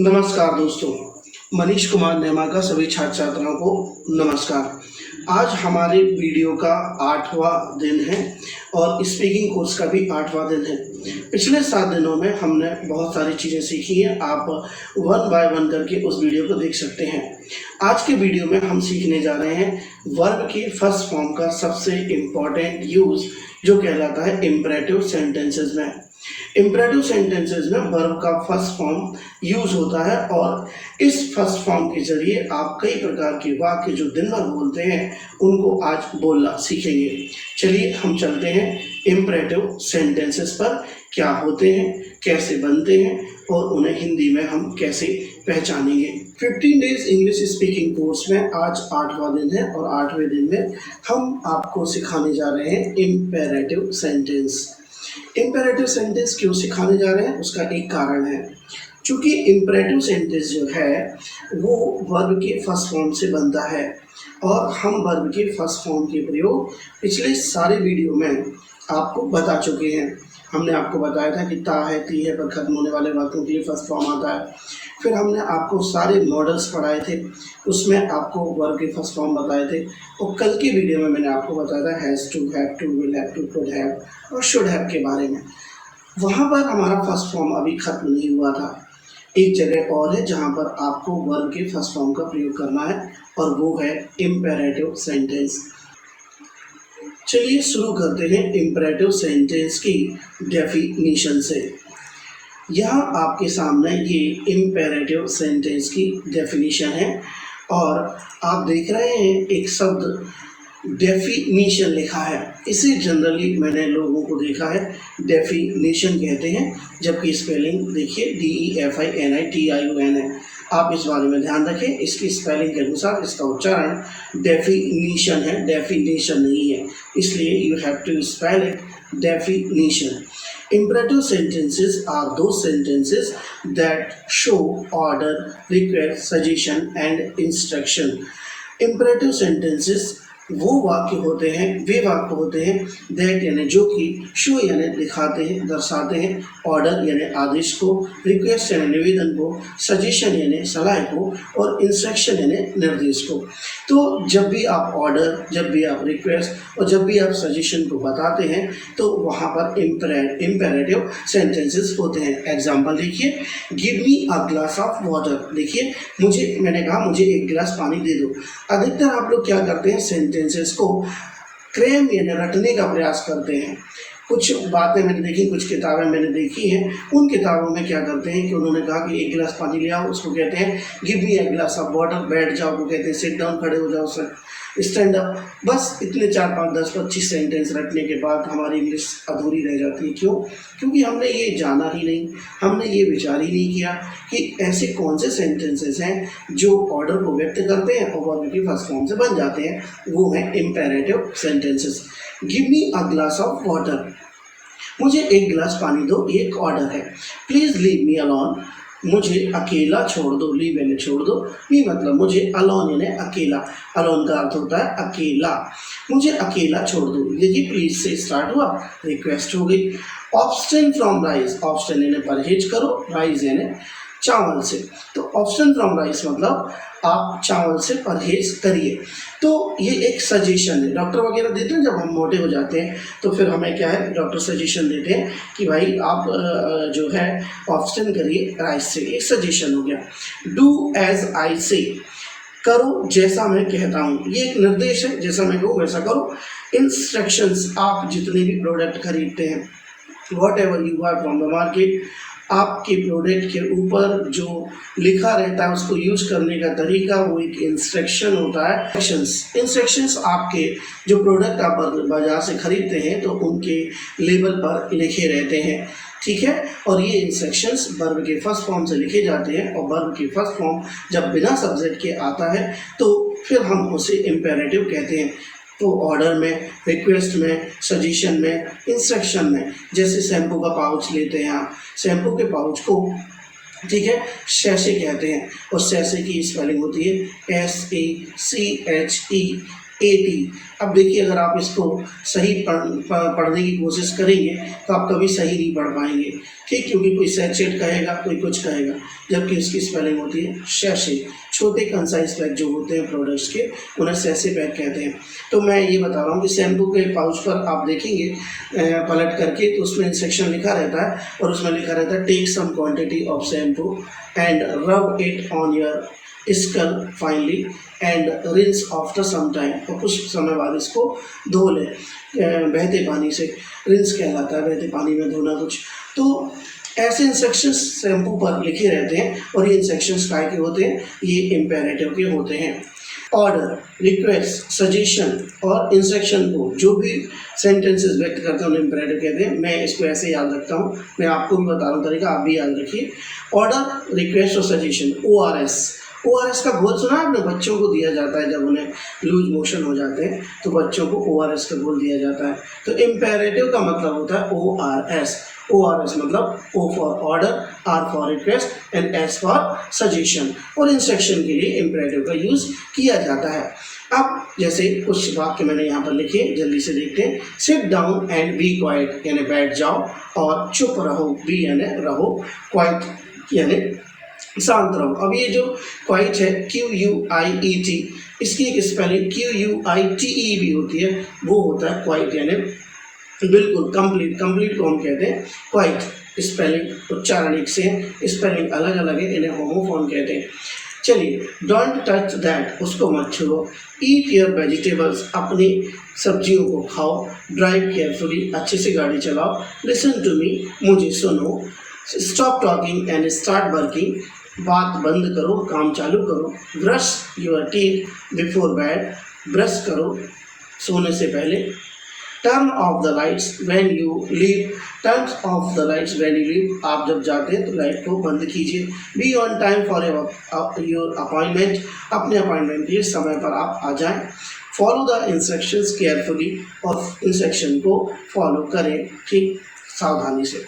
नमस्कार दोस्तों, मनीष कुमार नेमा का सभी छात्र छात्राओं को नमस्कार। आज हमारे वीडियो का 8वां दिन है और स्पीकिंग कोर्स का भी 8वां दिन है। पिछले 7 दिनों में हमने बहुत सारी चीज़ें सीखी हैं। आप वन बाय वन करके उस वीडियो को देख सकते हैं। आज के वीडियो में हम सीखने जा रहे हैं वर्ब के फर्स्ट फॉर्म का सबसे इम्पॉर्टेंट यूज़ जो कहलाता है इम्परेटिव सेंटेंसेस में। इम्परेटिव सेंटेंसेस में वर्ब का फर्स्ट फॉर्म यूज होता है और इस फर्स्ट फॉर्म के जरिए आप कई प्रकार के वाक्य जो दिन भर बोलते हैं उनको आज बोलना सीखेंगे। चलिए हम चलते हैं इम्परेटिव सेंटेंसेस पर, क्या होते हैं, कैसे बनते हैं और उन्हें हिंदी में हम कैसे पहचानेंगे। 15 डेज इंग्लिश स्पीकिंग कोर्स में आज 8वां दिन है और 8वें दिन में हम आपको सिखाने जा रहे हैं इम्पेरेटिव सेंटेंस। इम्पेरेटिव सेंटेंस क्यों सिखाने जा रहे हैं, उसका एक कारण है। चूँकि इम्पेरेटिव सेंटेंस जो है वो वर्ब के फर्स्ट फॉर्म से बनता है और हम वर्ब के फर्स्ट फॉर्म के प्रयोग पिछले सारे वीडियो में आपको बता चुके हैं। हमने आपको बताया था कि ता है, ती है पर खत्म होने वाले वाक्यों के लिए फर्स्ट फॉर्म आता है। फिर हमने आपको सारे मॉडल्स पढ़ाए थे, उसमें आपको वर्ब के फर्स्ट फॉर्म बताए थे। और कल की वीडियो में मैंने आपको बताया था has to, have to, will have to, could have और शुड हैव के बारे में। वहाँ पर हमारा फर्स्ट फॉर्म अभी खत्म नहीं हुआ था। एक जगह और है जहाँ पर आपको वर्ब के फर्स्ट फॉर्म का प्रयोग करना है और वो है इम्पेरेटिव सेंटेंस। चलिए शुरू करते हैं इम्पेरेटिव सेंटेंस की डेफिनीशन से। यहाँ आपके सामने ये इम्पेरेटिव सेंटेंस की डेफिनीशन है और आप देख रहे हैं एक शब्द डेफिनीशन लिखा है। इसे जनरली मैंने लोगों को देखा है डेफिनीशन कहते हैं, जबकि स्पेलिंग देखिए DEFINITION है। आप इस बारे में ध्यान रखें, इसकी स्पेलिंग के अनुसार इसका उच्चारण डेफिनीशन है, डेफिनेशन नहीं है, इसलिए you have to spell it definition. Imperative sentences are those sentences that show order, request, suggestion and instruction. Imperative sentences वो वाक्य होते हैं, वे वाक्य होते हैं दैट यानी जो कि शो यानी दिखाते हैं, दर्शाते हैं, ऑर्डर यानी आदेश को, रिक्वेस्ट यानी निवेदन को, सजेशन यानी सलाह को और इंस्ट्रक्शन यानी निर्देश को। तो जब भी आप ऑर्डर, जब भी आप रिक्वेस्ट और जब भी आप सजेशन को बताते हैं तो वहाँ पर इम्पेरेटिव सेंटेंसेस होते हैं। एग्जाम्पल देखिए, give me a glass of water. देखिए मैंने कहा मुझे एक गिलास पानी दे दो। अधिकतर आप लोग क्या करते हैं, सेंटेंसेस को क्रेम यानी रटने का प्रयास करते हैं। कुछ बातें मैंने देखी, कुछ किताबें मैंने देखी हैं, उन किताबों में क्या करते हैं कि उन्होंने कहा कि एक गिलास पानी ले आओ, उसको कहते हैं give me a glass of water. बैठ जाओ को कहते हैं सिट डाउन, खड़े हो जाओ, स्टैंड अप। बस इतने 4, 5, 10, 25 सेंटेंस रटने के बाद हमारी इंग्लिश अधूरी रह जाती है। क्यों? क्योंकि हमने ये जाना ही नहीं, हमने ये विचार ही नहीं किया कि ऐसे कौन से सेंटेंसेस हैं जो ऑर्डर को व्यक्त करते हैं और वर्ब के फर्स्ट फॉर्म से बन जाते हैं। वो हैं imperative sentences. Give me a glass of water, मुझे एक गिलास पानी दो, ये एक ऑर्डर है। प्लीज़ लीव मी अलोन, मुझे अकेला छोड़ दो। लीव यानी छोड़ दो, मी मतलब मुझे, अलोन यानी अकेला। अलोन का अर्थ होता है अकेला। मुझे अकेला छोड़ दो। देखिए प्लीज से स्टार्ट हुआ, रिक्वेस्ट हो गई। ऑब्स्टेन फ्रॉम राइस, ऑब्स्टेन यानी परहेज करो, राइस यानी चावल से। तो ऑप्शन फ्रॉम राइस मतलब आप चावल से परहेज करिए। तो ये एक सजेशन है, डॉक्टर वगैरह देते हैं। जब हम मोटे हो जाते हैं तो फिर हमें क्या है, डॉक्टर सजेशन देते हैं कि भाई आप जो है ऑप्शन करिए राइस से। एक सजेशन हो गया। डू एज आई से, करो जैसा मैं कहता हूँ, ये एक निर्देश है, जैसा मैं कहूँ वैसा करो। इंस्ट्रक्शंस, आप जितने भी प्रोडक्ट खरीदते हैं, whatever you buy from the market, आपके प्रोडक्ट के ऊपर जो लिखा रहता है उसको यूज करने का तरीका वो एक इंस्ट्रक्शन होता है। इंस्ट्रक्शंस आपके जो प्रोडक्ट आप बाजार से खरीदते हैं तो उनके लेबल पर लिखे रहते हैं, ठीक है। और ये इंस्ट्रक्शंस वर्ब के फर्स्ट फॉर्म से लिखे जाते हैं और वर्ब के फर्स्ट फॉर्म जब बिना सब्जेक्ट के आता है तो फिर हम उसे इम्पेरेटिव कहते हैं। तो ऑर्डर में, रिक्वेस्ट में, सजेशन में, इंस्ट्रक्शन में, जैसे शैम्पू का पाउच लेते हैं आप, शैम्पू के पाउच को ठीक है सैशे कहते हैं और सैशे की स्पेलिंग होती है SACHE 80। अब देखिए अगर आप इसको सही पढ़ने की कोशिश करेंगे तो आप कभी सही नहीं पढ़ पाएंगे, ठीक, क्योंकि कोई सैचेट कहेगा, कोई कुछ कहेगा, जबकि उसकी स्पेलिंग होती है शैशे। छोटे कंसाइज पैक जो होते हैं प्रोडक्ट्स के, उन्हें सैसे पैक कहते हैं। तो मैं ये बता रहा हूँ कि शैम्पू के पाउच पर आप देखेंगे पलट करके तो उसमें इंस्ट्रक्शन लिखा रहता है, और उसमें लिखा रहता है take some quantity of shampoo and rub it on your skull finally and rinse after some time, और कुछ समय बाद इसको धो लें बहते पानी से। रिंस कहलाता है बहते पानी में धोना कुछ। तो ऐसे इंस्ट्रक्शंस शैम्पू पर लिखे रहते हैं, और ये इंस्ट्रक्शंस काय के होते हैं, ये इम्पेरेटिव के होते हैं। ऑर्डर, रिक्वेस्ट, सजेशन और इंस्ट्रक्शन को जो भी सेंटेंसेस व्यक्त करते हैं उन्हें इम्पेरेटिव कहते हैं। मैं इसको ऐसे याद रखता हूँ, मैं आपको भी बता रहा हूँ तरीका, आप भी याद रखिए। ऑर्डर, रिक्वेस्ट और सजेशन। ORS, ORS का घोल सुना आपने, बच्चों को दिया जाता है जब उन्हें लूज मोशन हो जाते हैं तो बच्चों को ORS का घोल दिया जाता है। तो इम्पेरेटिव का मतलब होता है ORS। ORS मतलब O for order, R for request and S for suggestion, और इंस्ट्रक्शन के लिए इम्पेरेटिव का यूज किया जाता है। अब जैसे कुछ वाक्य मैंने यहाँ पर लिखे, जल्दी से देखते हैं। Sit down and be quiet यानी बैठ जाओ, और चुप रहो, बी यानी रहो, क्वाइट यानी शांत रहो। अब ये जो क्वाइट है QUIET, इसकी एक स्पेलिंग QUITE भी होती है, वो होता है क्वाइट यानी बिल्कुल कंप्लीट। कंप्लीट को हम कहते हैं क्वाइट। स्पेलिंग उच्चारण एक से, स्पेलिंग अलग अलग है, इन्हें होमोफोन कहते हैं। चलिए, डोंट टच दैट, उसको मत छुओ। ईट योर वेजिटेबल्स, अपनी सब्जियों को खाओ। ड्राइव केयरफुली, अच्छे से गाड़ी चलाओ। लिसन टू मी, मुझे सुनो। Stop talking and start working, बात बंद करो, काम चालू करो। Brush your teeth before bed, brush करो सोने से पहले। Turn off the lights when you leave, turn off the lights when you leave, आप जब जाते हैं तो लाइट को बंद कीजिए। Be on time for your appointment, अपने अपॉइंटमेंट के लिए समय पर आप आ जाएं। फॉलो द इंस्ट्रक्शंस केयरफुली, और इंस्ट्रक्शन को फॉलो करें ठीक सावधानी से।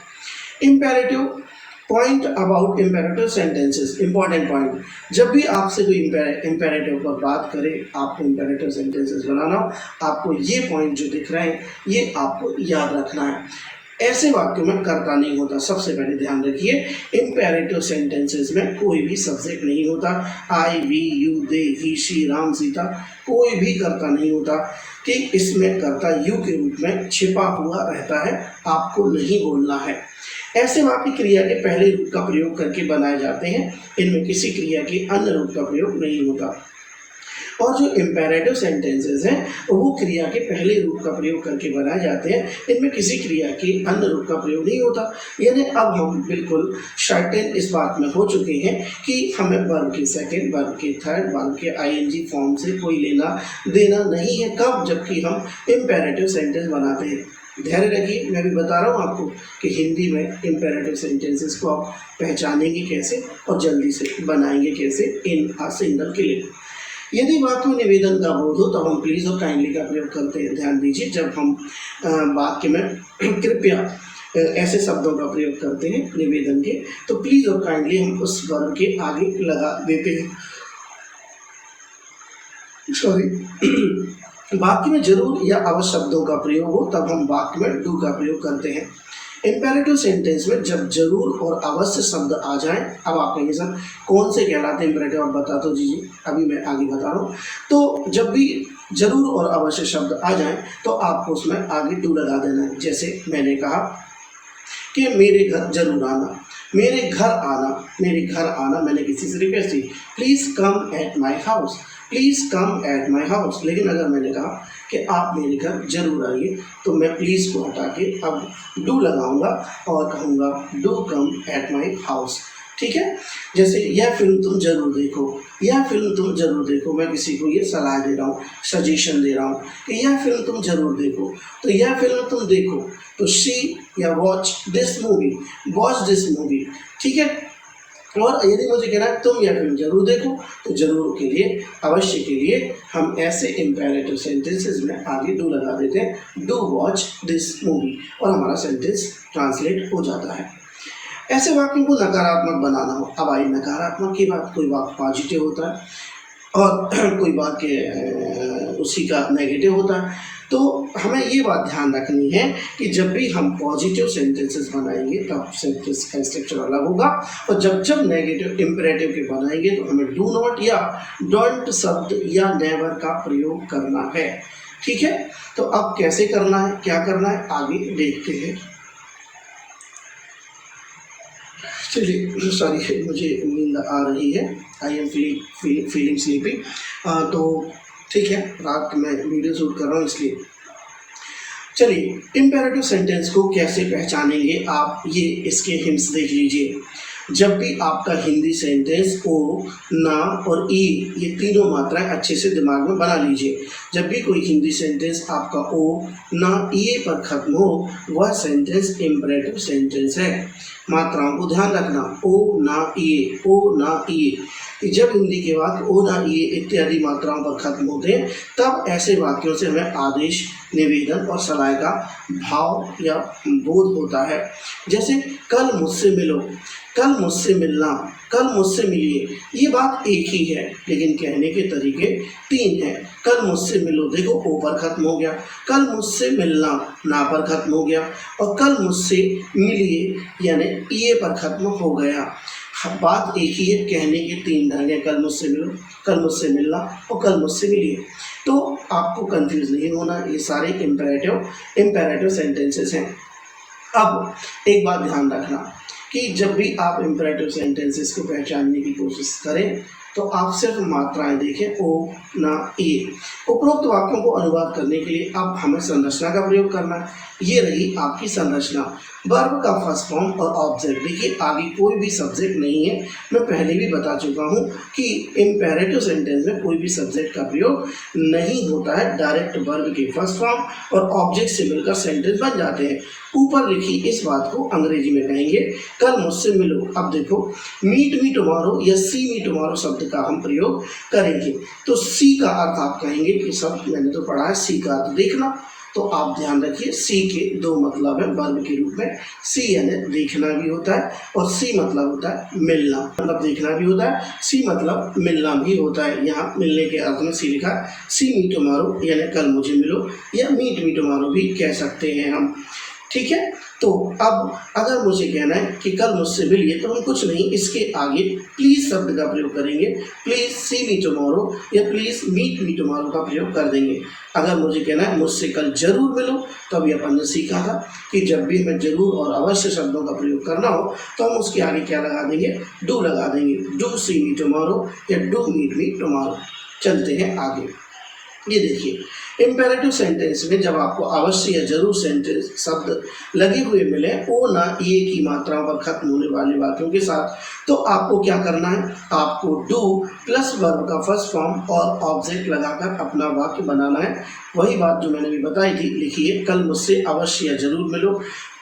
Imperative point about imperative sentences, important point. जब भी आपसे कोई इम्पेरेटिव पर बात करे, आपको इम्पेरेटिव सेंटेंसेस बनाना हो, आपको ये पॉइंट जो दिख रहे हैं ये आपको याद रखना है। ऐसे वाक्यों में कर्ता नहीं होता, सबसे पहले ध्यान रखिए। इम्पेरेटिव सेंटेंसेस में कोई भी सब्जेक्ट नहीं होता। I, we, you, they, he, she, Ram, Sita, कोई भी कर्ता नहीं होता। ठीक, इसमें कर्ता यू के रूप में छिपा हुआ रहता है, आपको नहीं बोलना है। ऐसे वाक्य क्रिया के पहले रूप का प्रयोग करके बनाए जाते हैं, इनमें किसी क्रिया के अन्य रूप का प्रयोग नहीं होता। और जो इम्पेरेटिव सेंटेंसेस हैं वो क्रिया के पहले रूप का प्रयोग करके बनाए जाते हैं, इनमें किसी क्रिया के अन्य रूप का प्रयोग नहीं होता। यानी अब हम बिल्कुल सर्टेन इस बात में हो चुके हैं कि हमें वर्ब के सेकंड, वर्ब के थर्ड, वर्ब के ING फॉर्म से कोई लेना देना नहीं है। कब? जबकि हम इम्पेरेटिव सेंटेंस बनाते हैं। धैर्य रखिए, मैं भी बता रहा हूँ आपको कि हिंदी में इम्पेरेटिव सेंटेंसेस को आप पहचानेंगे कैसे और जल्दी से बनाएंगे कैसे इन अ सिंगल क्लिक। यदि वाक्य में निवेदन का बोध हो तो हम प्लीज़ और काइंडली का प्रयोग करते हैं। ध्यान दीजिए, जब हम वाक्य में कृपया ऐसे शब्दों का प्रयोग करते हैं निवेदन के, तो प्लीज़ और काइंडली हम उस वर्ब के आगे लगा देते हैं। सॉरी वाक्य में जरूर या अवश्य शब्दों का प्रयोग हो तब हम वाक्य में डू का प्रयोग करते हैं। इम्पेरेटिव सेंटेंस में जब जरूर और अवश्य शब्द आ जाएं, अब आप कहेंगे सर कौन से कहलाते हैं इम्पेरेटिव, आप बता दो जी। अभी मैं आगे बता रहा हूँ। तो जब भी जरूर और अवश्य शब्द आ जाएं तो आपको उसमें आगे डू लगा देना है। जैसे मैंने कहा कि मेरे घर जरूर आना, मेरे घर आना, मेरे घर आना, मैंने किसी से रिक्वेस्ट की please come at my house, please come at my house. लेकिन अगर मैंने कहा कि आप मेरे घर जरूर आइए तो मैं प्लीज़ को हटा के अब डू लगाऊंगा और कहूँगा do come at my house. ठीक है। जैसे यह फिल्म तुम जरूर देखो, यह फिल्म तुम जरूर देखो, मैं किसी को ये सलाह दे रहा हूँ, सजेशन दे रहा हूँ कि यह फिल्म तुम जरूर देखो, तो यह फिल्म तुम देखो, तो सी या watch this movie, watch this movie. ठीक है। और यदि मुझे कहना है तुम यह फिल्म जरूर देखो, तो जरूर के लिए, अवश्य के लिए हम ऐसे इम्पेरेटिव सेंटेंसेस में आगे डू लगा देते हैं, डू वॉच दिस मूवी, और हमारा सेंटेंस ट्रांसलेट हो जाता है। ऐसे वाक्यों को नकारात्मक बनाना हो, अब आई नकारात्मक की बात, कोई वाक्य पॉजिटिव होता है और कोई वाक्य उसी का नेगेटिव होता है। तो हमें ये बात ध्यान रखनी है कि जब भी हम पॉजिटिव सेंटेंसेस बनाएंगे तब सेंटेंस का स्ट्रक्चर अलग होगा, और जब जब नेगेटिव इंपेरेटिव के बनाएंगे तो हमें डू नॉट या डोंट शब्द या नेवर का प्रयोग करना है। ठीक है, तो अब कैसे करना है, क्या करना है, आगे देखते हैं। चलिए, सॉरी मुझे नींद आ रही है, आई एम फीलिंग स्लीपी। तो ठीक है, रात में वीडियो शूट कर रहा हूँ इसलिए। चलिए, इम्पेरेटिव सेंटेंस को कैसे पहचानेंगे आप, ये इसके हिंट्स देख लीजिए। जब भी आपका हिंदी सेंटेंस ओ, ना और ई ये तीनों मात्राएं अच्छे से दिमाग में बना लीजिए। जब भी कोई हिंदी सेंटेंस आपका ओ, ना, ई पर खत्म हो, वह सेंटेंस इम्पेरेटिव सेंटेंस है। मात्राओं को ध्यान रखना, ओ ना ई, ओ ना ई। जब हिंदी के बाद ओ ना ई इत्यादि मात्राओं पर खत्म होते हैं तब ऐसे वाक्यों से हमें आदेश, निवेदन और सलाह का भाव या बोध होता है। जैसे कल मुझसे मिलो, कल मुझसे मिलना, कल मुझसे मिलिए, ये बात एक ही है लेकिन कहने के तरीके तीन हैं। कल मुझसे मिलो, देखो ओ पर खत्म हो गया, कल मुझसे मिलना ना पर खत्म हो गया, और कल मुझसे मिलिए यानी ये पर खत्म हो गया। बात एक ही है, कहने के तीन ढंग हैं, कल मुझसे मिलो, कल मुझसे मिलना और कल मुझसे मिलिए। तो आपको कंफ्यूज नहीं होना, ये सारे इम्पेरेटिव सेंटेंसेस हैं। अब एक बात ध्यान रखना कि जब भी आप इम्पेरेटिव सेंटेंसेस को पहचानने की कोशिश करें तो आप सिर्फ मात्राएं देखें, ओ ना ए। उपरोक्त वाक्यों को अनुवाद करने के लिए अब हमें संरचना का प्रयोग करना है। ये रही आपकी संरचना, वर्ब का फर्स्ट फॉर्म और ऑब्जेक्ट। देखिए, आगे कोई भी सब्जेक्ट नहीं है, मैं पहले भी बता चुका हूँ कि इम्पेरेटिव सेंटेंस में कोई भी सब्जेक्ट का प्रयोग नहीं होता है, डायरेक्ट वर्ब के फर्स्ट फॉर्म और ऑब्जेक्ट से मिलकर सेंटेंस बन जाते हैं। ऊपर लिखी इस बात को अंग्रेजी में कहेंगे, कल मुझसे मिलो। अब देखो, मीट मी टुमारो या सी मी टुमारो शब्द का हम प्रयोग करेंगे तो सी का अर्थ आप कहेंगे कि शब्द मैंने तो पढ़ा है, सी का अर्थ देखना। तो आप ध्यान रखिए, सी के दो मतलब है वर्ब के रूप में। सी यानी देखना भी होता है और सी मतलब होता है मिलना, मतलब देखना भी होता है, सी मतलब मिलना भी होता है। यहाँ मिलने के अर्थ में सी लिखा है, सी मी टुमारो यानी कल मुझे मिलो, या मीट मी टुमारो भी कह सकते हैं हम। ठीक है, तो अब अगर मुझे कहना है कि कल मुझसे मिलिए तो हम कुछ नहीं, इसके आगे प्लीज़ शब्द का प्रयोग करेंगे, प्लीज़ सी मी टुमारो या प्लीज़ मीट मी टुमारो का प्रयोग कर देंगे। अगर मुझे कहना है मुझसे कल जरूर मिलो, तो अभी अपन ने सीखा था कि जब भी हमें जरूर और अवश्य शब्दों का प्रयोग करना हो तो हम उसके आगे क्या लगा देंगे, डू लगा देंगे, डू सी मी टुमारो या डू मीट मी टुमारो। चलते हैं आगे। ये देखिए, इम्पेरेटिव सेंटेंस में जब आपको अवश्य या जरूर सेंटेंस शब्द लगे हुए मिले ओ ना ये की मात्राओं पर खत्म होने वाले वाक्यों के साथ, तो आपको क्या करना है, आपको डू प्लस वर्ब का फर्स्ट फॉर्म और ऑब्जेक्ट लगाकर अपना वाक्य बनाना है। वही बात जो मैंने अभी बताई थी, लिखिए कल मुझसे अवश्य या जरूर मिलो।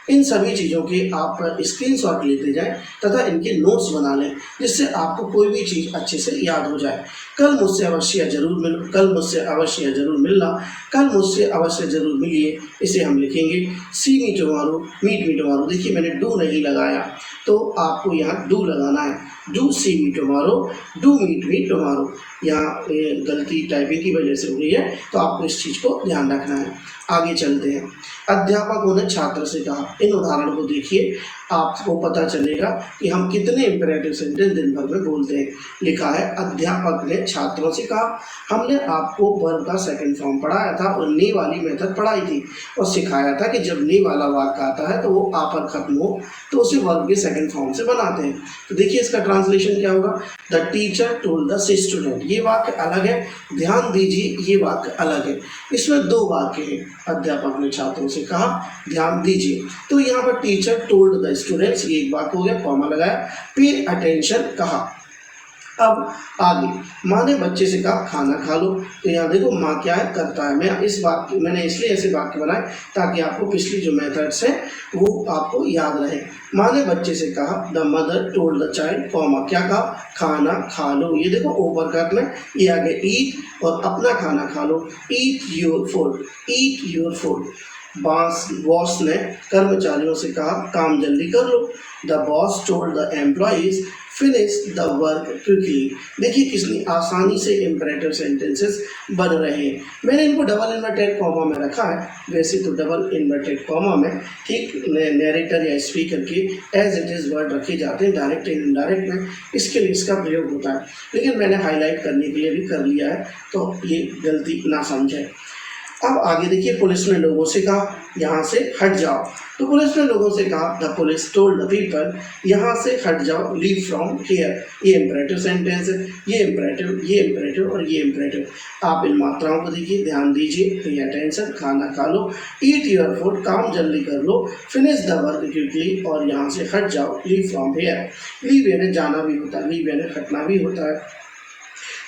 इन सभी चीज़ों के आप स्क्रीनशॉट लेते जाएं तथा इनके नोट्स बना लें, जिससे आपको कोई भी चीज़ अच्छे से याद हो जाए। कल मुझसे अवश्य जरूर मिलो, कल मुझसे अवश्य जरूर मिलना, कल मुझसे अवश्य जरूर मिलिए, इसे हम लिखेंगे see me tomorrow, meet me tomorrow. देखिए, मैंने डू नहीं लगाया तो आपको यहाँ डू लगाना है, do see me tomorrow, do meet me tomorrow. यहाँ गलती टाइपिंग की वजह से हो रही है, तो आपको इस चीज़ को ध्यान रखना है। आगे चलते हैं। अध्यापकों ने छात्र से कहा, इन उदाहरण को देखिए, आपको पता चलेगा कि हम कितने इम्पेरेटिव सेंटेंस दिन भर में बोलते हैं। लिखा है, अध्यापक ने छात्रों से कहा। हमने आपको वर्ब का सेकंड फॉर्म पढ़ाया था और ने वाली मेथड पढ़ाई थी और सिखाया था कि जब ने वाला वाक्य आता है तो वो आ पर खत्म हो तो उसे वर्ब के सेकंड फॉर्म से बनाते हैं। तो देखिए, इसका ट्रांसलेशन क्या होगा, the teacher told the student. ये वाक्य अलग है, ध्यान दीजिए, ये वाक्य अलग है। इसमें दो वाक्य हैं, अध्यापक ने छात्रों से कहा, ध्यान दीजिए। तो यहाँ पर टीचर टोल्ड द स्टूडेंट्स, ये एक वाक्य हो गया, कॉमा लगाया, पे अटेंशन कहा। अब आगे, माँ ने बच्चे से कहा खाना खा लो। तो यहाँ देखो, माँ क्या है, करता है। मैंने इसलिए ऐसे वाक्य बनाए ताकि आपको पिछली जो मेथड्स है वो आपको याद रहे। माँ ने बच्चे से कहा, the mother told the child, comma क्या कहा, खाना खा लो। ये देखो ऊपर करना, ये आगे ईट और अपना खाना खा लो, eat your food, eat your food. Boss ने कर्मचारियों से कहा काम जल्दी कर लो। The boss told the employees finish the work quickly. देखिए कितनी आसानी से इम्परेटिव सेंटेंसेस बन रहे हैं। मैंने इनको डबल इन्वर्टेड कॉमा में रखा है, वैसे तो डबल इन्वर्टेड कॉमा में ठीक नैरेटर या स्पीकर की एज इट इज़ वर्ड रखे जाते हैं डायरेक्ट एंड इनडायरेक्ट में, इसके लिए इसका प्रयोग होता है, लेकिन मैंने हाईलाइट करने के लिए भी कर लिया है, तो ये गलती ना समझें। अब आगे देखिए, पुलिस ने लोगों से कहा यहाँ से हट जाओ। तो पुलिस ने लोगों से कहा, the police told the people, यहाँ से हट जाओ, लीव फ्रॉम हियर। ये इम्परेटिव सेंटेंस है, ये इम्परेटिव और ये इम्परेटिव। आप इन मात्राओं को देखिए, ध्यान दीजिए, पे अटेंशन, खाना खा लो, ईट योर फूड, काम जल्दी कर लो, फिनिश द वर्क क्विकली, और यहाँ से हट जाओ, लीव फ्रॉम हियर। लीव यानी जाना भी होता है, लीव यानी हटना भी होता है,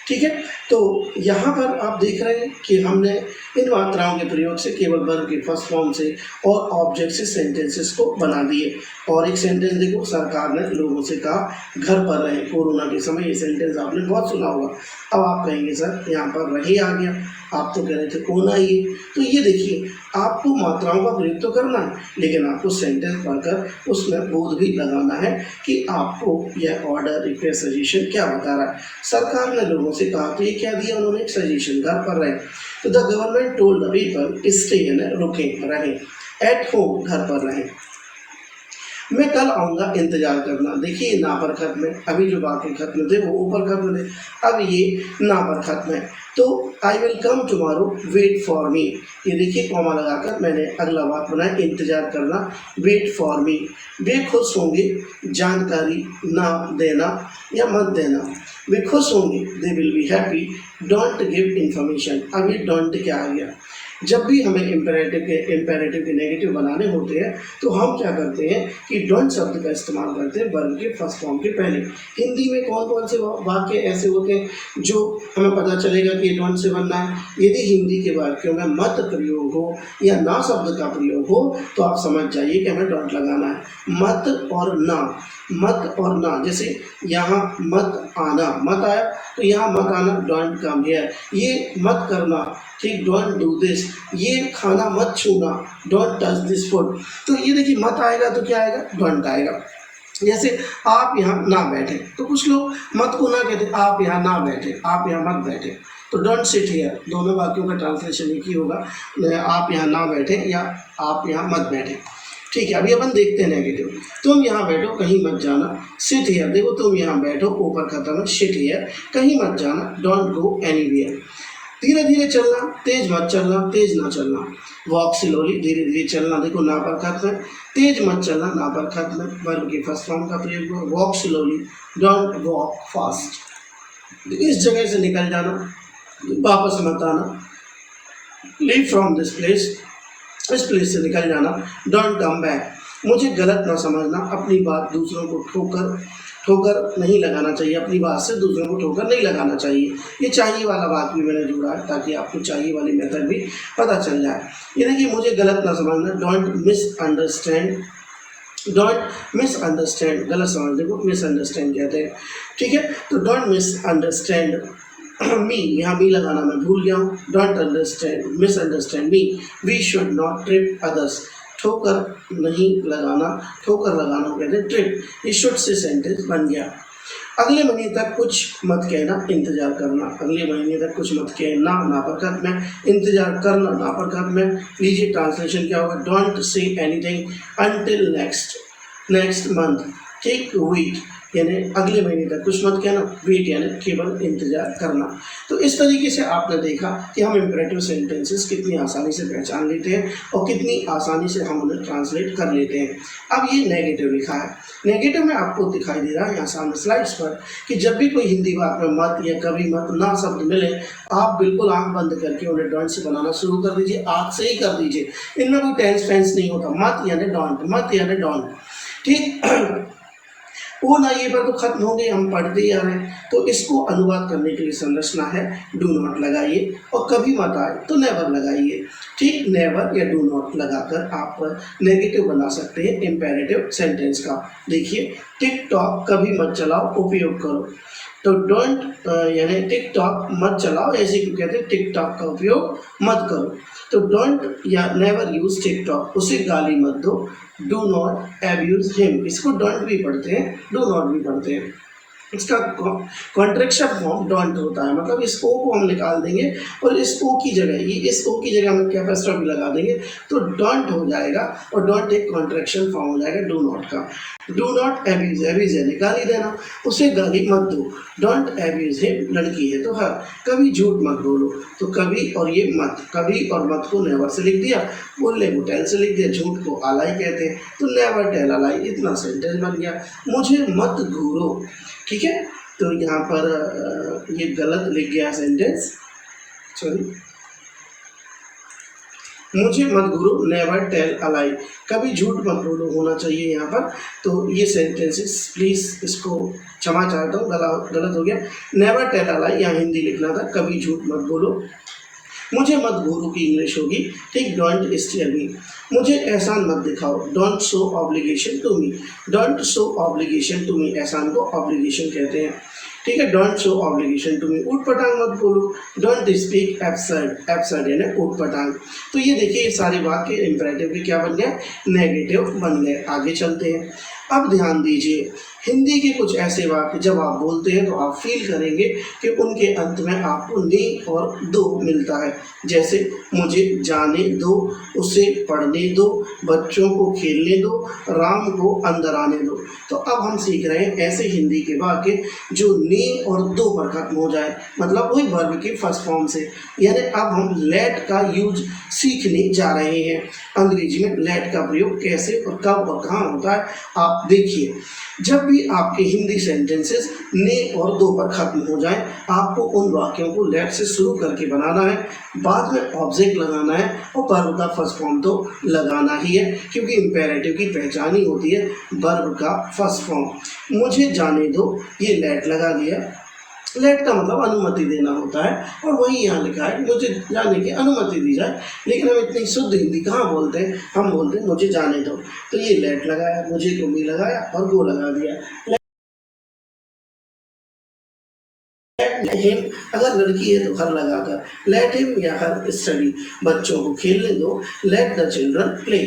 ठीक है। तो यहाँ पर आप देख रहे हैं कि हमने इन मात्राओं के प्रयोग से केवल वर्ब के फर्स्ट फॉर्म से और ऑब्जेक्ट से सेंटेंसेस को बना दिए। और एक सेंटेंस देखो, सरकार ने लोगों से कहा घर पर रहे कोरोना के समय। ये सेंटेंस आपने बहुत सुना होगा। अब आप कहेंगे सर यहाँ पर रहे आ गया, आप तो कह रहे थे कोना ही। तो ये देखिए, आपको मात्राओं का प्रयोग तो करना है, लेकिन आपको सेंटेंस पढ़कर उसमें बोध भी लगाना है कि आपको यह ऑर्डर, रिक्वेस्ट, सजेशन क्या बता रहा है। सरकार ने लोगों से कहा, तो ये क्या दिया उन्होंने, एक सजेशन, घर पर रहे। तो the government told the people stay यानी रुके, रहे, एट होम घर पर रहें। मैं कल आऊँगा, इंतजार करना। देखिए ना पर खत्म है, अभी जो बाकी खत्म थे वो ऊपर खत्म थे, अब ये ना पर खत्म है। तो I will come tomorrow, wait for me. ये देखिए कॉमा लगाकर मैंने अगला वाक्य बनाया, इंतजार करना, वेट फॉर मी। वे खुश होंगे, जानकारी ना देना या मत देना। वे खुश होंगे, they will be happy, don't give information. अब ये डोंट क्या आ गया, जब भी हमें इम्पेरेटिव के नेगेटिव बनाने होते हैं तो हम क्या करते हैं कि डोंट शब्द का इस्तेमाल करते हैं वर्ब के फर्स्ट फॉर्म के पहले। हिंदी में कौन कौन से वाक्य ऐसे होते हैं जो हमें पता चलेगा कि डोंट से बनना है। यदि हिंदी के वाक्यों में मत प्रयोग हो या ना शब्द का प्रयोग हो तो आप समझ जाइए कि हमें डोंट लगाना है। मत और ना, मत और ना, जैसे यहाँ मत आना, मत आया तो यहाँ मत आना, डोंट कम हियर। ये मत करना, ठीक, डोंट डू दिस। ये खाना मत छूना, डोंट टच दिस फूड। तो ये देखिए मत आएगा तो क्या आएगा, डोंट आएगा। जैसे आप यहाँ ना बैठे, तो कुछ लोग मत को ना कहते, आप यहाँ ना बैठे, आप यहाँ मत बैठे, तो डोंट सिट हियर। दोनों वाक्यों का ट्रांसलेशन एक ही होगा, आप यहाँ ना बैठे या आप यहाँ मत बैठे, ठीक है। अभी अपन देखते हैं नेगेटिव। तुम यहाँ बैठो, कहीं मत जाना, सिट हियर। देखो तुम यहाँ बैठो, ऊपर खत्म है, सिट हियर, कहीं मत जाना, डोंट गो एनीवेयर। धीरे धीरे चलना, तेज मत चलना, तेज ना चलना। वॉक स्लोली, धीरे धीरे चलना, देखो ना पर खत्म है, तेज मत चलना, ना पर खत्म है, वर्ब के फर्स्ट फॉर्म का प्रयोग हुआ, walk slowly, don't walk fast. इस जगह से निकल जाना, वापस मत आना, लीव फ्रॉम दिस प्लेस, इस प्लेस से निकल जाना, डोंट कम बैक। मुझे गलत ना समझना, अपनी बात दूसरों को ठोकर नहीं लगाना चाहिए, अपनी बात से दूसरों को ठोकर नहीं लगाना चाहिए। ये चाहिए वाला बात भी मैंने जोड़ा है ताकि आपको चाहिए वाली मेथड भी पता चल जाए। ये देखिए, मुझे गलत ना समझना, डोंट मिसअंडरस्टैंड, डोंट मिसअंडरस्टैंड, गलत समझने को मिसअंडरस्टैंड कहते हैं, ठीक है। तो डोंट मिसअंडरस्टैंड मी, यहाँ मी लगाना मैं भूल गया हूँ, don't understand, misunderstand me. We should not trip others, ठोकर नहीं लगाना, ठोकर लगाना कहते हैं ट्रिप। ये शुड से सेंटेंस बन गया। अगले महीने तक कुछ मत कहना, इंतजार करना, अगले महीने तक कुछ मत कहना, ना पर खत्म है, इंतजार करना, ना पर खत्म है। लीजिए ट्रांसलेशन क्या होगा, don't say anything until next month, take wait यानी अगले महीने तक कुछ मत कहना, वेट यानी केवल इंतजार करना। तो इस तरीके से आपने देखा कि हम इम्परेटिव सेंटेंसेस कितनी आसानी से पहचान लेते हैं और कितनी आसानी से हम उन्हें ट्रांसलेट कर लेते हैं। अब ये नेगेटिव लिखा है, नेगेटिव में आपको दिखाई दे रहा है यहाँ सामने स्लाइड्स पर कि जब भी कोई हिंदी वाक्य में मत या कभी मत ना शब्द मिले, आप बिल्कुल आंख बंद करके उन्हें डोंट से बनाना शुरू कर दीजिए, आंख से ही कर दीजिए। इनमें कोई टेंस फेंस नहीं होता, मत यानी डोंट, मत यानी डोंट, ठीक। वो ना ये पर तो खत्म हो गए, हम पढ़ते ही आ रहे हैं। तो इसको अनुवाद करने के लिए संरचना है, डू नॉट लगाइए और कभी मत आए तो नेवर लगाइए, ठीक। नेवर या डू नॉट लगाकर आप नेगेटिव बना सकते हैं इम्पेरेटिव सेंटेंस का। देखिए, टिकटॉक कभी मत चलाओ, उपयोग करो। तो डोंट यानी टिकटॉक मत चलाओ, ऐसे क्यों कहते हैं, टिकटॉक का उपयोग मत करो। तो डोंट या नेवर यूज टिकटॉक, उसे गाली मत दो। डू नॉट एब्यूज हिम, इसको डोंट भी पढ़ते हैं, डू नॉट भी पढ़ते हैं। इसका कॉन्ट्रेक्शन फॉर्म डोंट होता है, मतलब इस ओ को हम निकाल देंगे और इस ओ की जगह, ये इस ओ की जगह हम कैपेसिटर लगा देंगे तो डोंट हो जाएगा, और डोंट एक कॉन्ट्रेक्शन फॉर्म हो जाएगा डू नॉट का। डू नॉट एब्यूज, एब्यूज है गाली देना, उसे गाली मत दो। डोंट एब्यूज हिम, लड़की है तो हर। कभी झूठ मत बोलो, तो कभी और ये मत, कभी और मत को नेवर से लिख दिया, बोलने को टेल से लिख दिया, झूठ को अलाई कहते हैं तो नेवर टेल अलाई, इतना सेंटेंस बन गया। मुझे मत घूरो, ठीक है, तो यहाँ पर ये गलत लिख गया सेंटेंस, सॉरी, मुझे मत गुरु, नेवर टेल अलाई, कभी झूठ मत बोलो होना चाहिए यहाँ पर। तो ये सेंटेंसेस प्लीज़ इसको क्षमा चाहता हूँ, गलत हो गया, नेवर टेल अलाई यहाँ हिंदी लिखना था, कभी झूठ मत बोलो। मुझे मत घूरो की इंग्लिश होगी, ठीक, डोंट स्टेयर मी। मुझे एहसान मत दिखाओ, don't show obligation to me, don't show obligation to me, एहसान को ऑब्लिगेशन कहते हैं, ठीक है, don't show obligation to me. ऊट पटांग मत बोलो, डोंट स्पीक एब्सर्ड, एब्सर्ड यानी ऊट पटांग। तो ये देखिए ये सारे वाक्य इंपरेटिव के क्या बन गए, नेगेटिव बन गए। आगे चलते हैं, अब ध्यान दीजिए, हिंदी के कुछ ऐसे वाक्य जब आप बोलते हैं तो आप फील करेंगे कि उनके अंत में आपको ने और दो मिलता है, जैसे मुझे जाने दो, उसे पढ़ने दो, बच्चों को खेलने दो, राम को अंदर आने दो। तो अब हम सीख रहे हैं ऐसे हिंदी के वाक्य जो ने और दो पर खत्म हो जाए, मतलब वही वर्ब के फर्स्ट फॉर्म से, यानी अब हम लेट का यूज सीखने जा रहे हैं। अंग्रेजी में लेट का प्रयोग कैसे और कब और कहाँ होता है आप देखिए। जब भी आपके हिंदी सेंटेंसेस ने और दो पर खत्म हो जाए, आपको उन वाक्यों को लेट से शुरू करके बनाना है, बाद में ऑब्जेक्ट लगाना है और वर्ब का फर्स्ट फॉर्म तो लगाना ही है, क्योंकि इंपेरेटिव की पहचान ही होती है वर्ब का फर्स्ट फॉर्म। मुझे जाने दो, ये लेट लगा दिया, लेट का मतलब अनुमति देना होता है, और वही यहाँ लिखा है मुझे जाने की अनुमति दी जाए, लेकिन हम इतनी शुद्ध हिंदी कहाँ बोलते हैं, हम बोलते हैं मुझे जाने दो, तो ये लेट लगाया, मुझे को भी लगाया और गो लगा दिया। हिम, अगर लड़की है तो हर लगाकर, लेट हिम या हर स्टडी, बच्चों को खेलने दो, let the children play,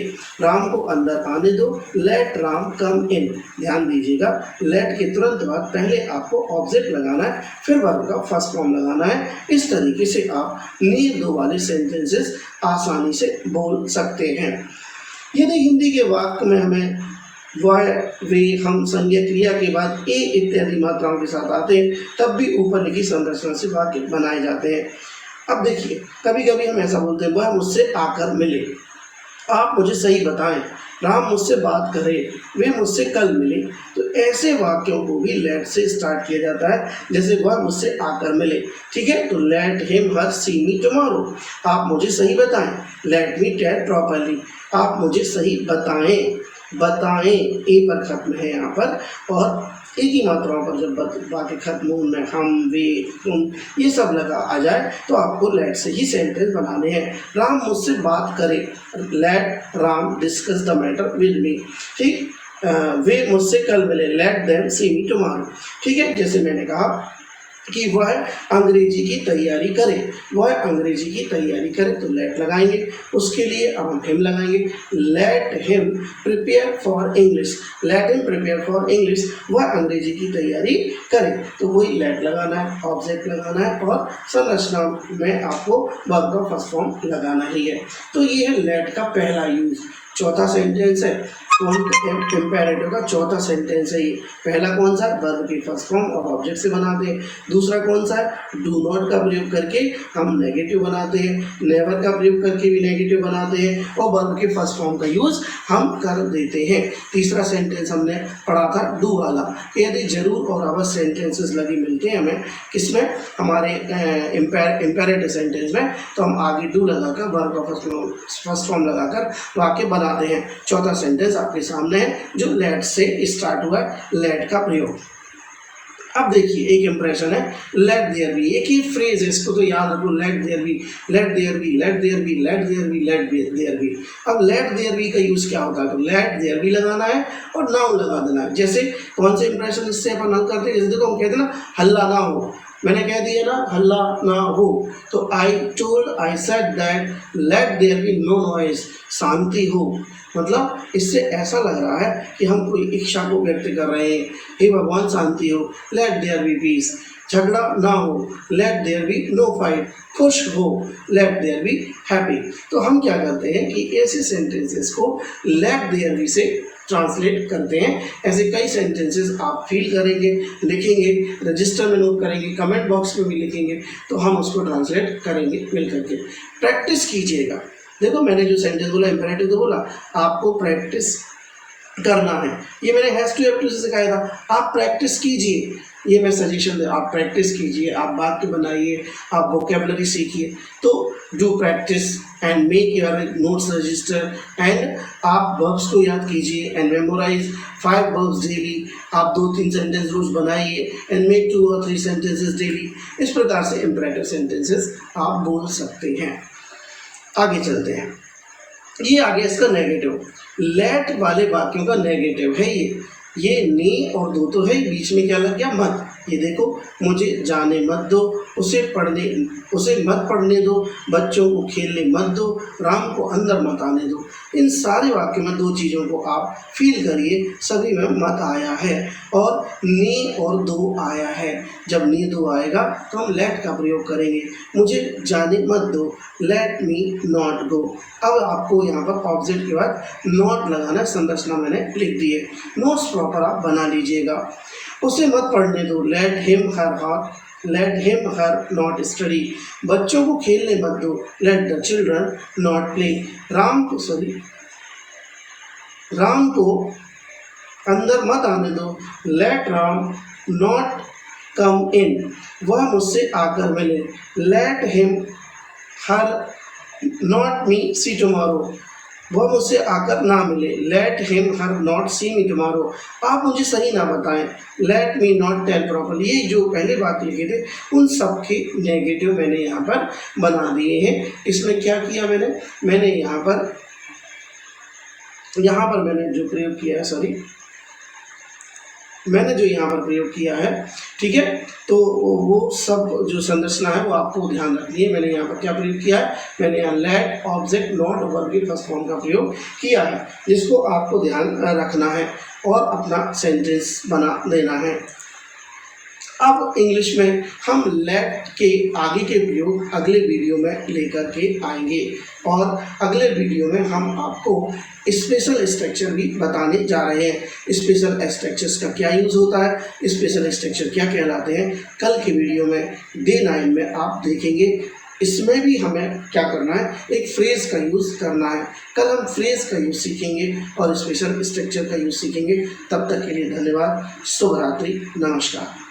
Ram को अंदर आने दो, लेट राम कम इन। ध्यान दीजिएगा, लेट के तुरंत बाद पहले आपको ऑब्जेक्ट लगाना है, फिर वर्ब का फर्स्ट फॉर्म लगाना है। इस तरीके से आप ने दो वाले सेंटेंसेस आसानी से बोल सकते हैं। यदि हिंदी के वाक्य में हमें वह, वे, हम संज्ञा क्रिया के बाद ए इत्यादि मात्राओं के साथ आते हैं, तब भी ऊपर लिखी संरचना से वाक्य बनाए जाते हैं। अब देखिए, कभी कभी हम ऐसा बोलते हैं, वह मुझसे आकर मिले, आप मुझे सही बताएं, राम मुझसे बात करे, वे मुझसे कल मिले। तो ऐसे वाक्यों को भी लेट से स्टार्ट किया जाता है, जैसे वह मुझसे आकर मिले, ठीक है, तो लेट हिम हर सी मी टुमारो, आप मुझे सही बताएं, लेट मी टेल प्रॉपरली, आप मुझे सही बताएं, बताएं ए पर खत्म है यहाँ पर, और एक ही मात्राओं पर जब वाक्य खत्म हो, मैं, हम, वे, तुम, ये सब लगा आ जाए तो आपको लेट से ही सेंटेंस बनाने हैं। राम मुझसे बात करे, let Ram discuss the matter with me, ठीक, वे मुझसे कल मिले, let them see me tomorrow, ठीक है, जैसे मैंने कहा कि वह अंग्रेजी की तैयारी करे, वह अंग्रेजी की तैयारी करे, तो लेट लगाएंगे, उसके लिए अब हम हिम लगाएंगे, let him prepare for English, let him prepare for English, वह अंग्रेजी की तैयारी करे, तो वही लेट लगाना है, ऑब्जेक्ट लगाना है, और संरचना में आपको वर्ब का फर्स्ट फॉर्म लगाना ही है। तो ये है लेट का पहला यूज। चौथा सेंटेंस है इम्पेरेटिव का, चौथा सेंटेंस है ये। पहला कौन सा है, वर्ब के फर्स्ट फॉर्म और ऑब्जेक्ट से बनाते हैं। दूसरा कौन सा है, डू नॉट का प्रयोग करके हम नेगेटिव बनाते हैं, नेवर का प्रयोग करके भी नेगेटिव बनाते हैं, और वर्ब के फर्स्ट फॉर्म का यूज हम कर देते हैं। तीसरा सेंटेंस हमने पढ़ा था डू वाला, यदि जरूर और अवश्य सेंटेंसेस लगे मिलते हैं हमें किसमें, हमारे इम्पेरेटिव सेंटेंस में, तो हम आगे डू लगाकर वर्ब का फर्स्ट फॉर्म लगाकर वाक्य बनाते हैं। चौथा सेंटेंस आपके सामने है जो लेट से स्टार्ट हुआ है, लेट का प्रयोग। अब देखिए एक इंप्रेशन है, लेट देयर बी, एक ही फ्रेज है, इसको तो याद रखो, let there be, let there be, let there be, let there be, let there be. अब लेट देयर बी का यूज क्या होता है, तो लेट देयर बी लगाना है और नाउन लगा देना है। जैसे कौन से इंप्रेशन इससे अपन हल करते हैं, जैसे देखो हम कहते हैं ना, हल्ला ना हो, मैंने कह दिया ना हल्ला ना हो, तो I said that let there be no noise, शांति हो। मतलब इससे ऐसा लग रहा है कि हम कोई इच्छा को व्यक्त कर रहे हैं, हे भगवान शांति हो, लेट देयर बी पीस। झगड़ा ना हो, let there be no fight. खुश हो, लेट देयर बी हैप्पी। तो हम क्या करते हैं कि ऐसे सेंटेंसेस को लेट देयर बी से ट्रांसलेट करते हैं। ऐसे कई सेंटेंसेस आप फील करेंगे, लिखेंगे, रजिस्टर में नोट करेंगे, कमेंट बॉक्स में भी लिखेंगे, तो हम उसको ट्रांसलेट करेंगे मिल करके। प्रैक्टिस कीजिएगा। देखो मैंने जो सेंटेंस बोला इम्पेरेटिव तो बोला, आपको प्रैक्टिस करना है। ये मैंने हैज़ टू हैव टू से सिखाया था, आप प्रैक्टिस कीजिए। ये मैं सजेशन दे, आप प्रैक्टिस कीजिए, आप वाक्य बनाइए, आप वोकेबलरी सीखिए। तो do practice and make your notes register and आप वर्ब्स को याद कीजिए एंड मेमोराइज 5 वर्ब्स डेली। आप 2-3 सेंटेंस रोज बनाइए एंड मेक 2 और 3 सेंटेंसेस डेली। इस प्रकार से इम्परेटिव सेंटेंसेस आप बोल सकते हैं। आगे चलते हैं। ये आ गया इसका नेगेटिव। लेट वाले वाक्यों का नेगेटिव है ये ने और दो तो है, बीच में क्या लग गया मत। ये देखो, मुझे जाने मत दो, उसे मत पढ़ने दो, बच्चों को खेलने मत दो, राम को अंदर मत आने दो। इन सारे वाक्यों में 2 चीज़ों को आप फील करिए, सभी में मत आया है और ने और दो आया है। जब ने दो आएगा तो हम लेट का प्रयोग करेंगे। मुझे जाने मत दो, लेट मी नॉट गो। अब आपको यहाँ पर ऑब्जेक्ट के बाद नॉट लगाना, संरचना मैंने लिख दी है। नोट्स प्रॉपर आप बना लीजिएगा। उसे मत पढ़ने दो, let him her not study. बच्चों को खेलने मत दो, let the children not play. Ram को अंदर मत आने दो, let Ram not come in. वह मुझसे आकर मिले, let him her not me see tomorrow. वह मुझसे आकर ना मिले, let him her not see me tomorrow. आप मुझे सही ना बताएं, let me not tell properly. ये जो पहले बात लिखे थे उन सब के नेगेटिव मैंने यहाँ पर बना दिए हैं। इसमें क्या किया मैंने यहाँ पर मैंने जो प्रयोग किया है, मैंने जो यहाँ पर प्रयोग किया है, ठीक है, तो वो सब जो संरचना है वो आपको ध्यान रखनी है। मैंने यहाँ पर क्या प्रयोग किया है, मैंने यहाँ लेट ऑब्जेक्ट नॉट वर्ब के फर्स्ट फॉर्म का प्रयोग किया है, जिसको आपको ध्यान रखना है और अपना सेंटेंस बना देना है। अब इंग्लिश में हम लेट के आगे के प्रयोग अगले वीडियो में लेकर के आएंगे और अगले वीडियो में हम आपको स्पेशल स्ट्रक्चर भी बताने जा रहे हैं। स्पेशल स्ट्रक्चर्स का क्या यूज़ होता है, स्पेशल स्ट्रक्चर क्या कहलाते हैं, कल के वीडियो में डे 9 में आप देखेंगे। इसमें भी हमें क्या करना है, एक फ्रेज़ का यूज़ करना है। कल हम फ्रेज़ का यूज़ सीखेंगे और स्पेशल स्ट्रक्चर का यूज़ सीखेंगे। तब तक के लिए धन्यवाद। शुभ रात्रि, नमस्कार।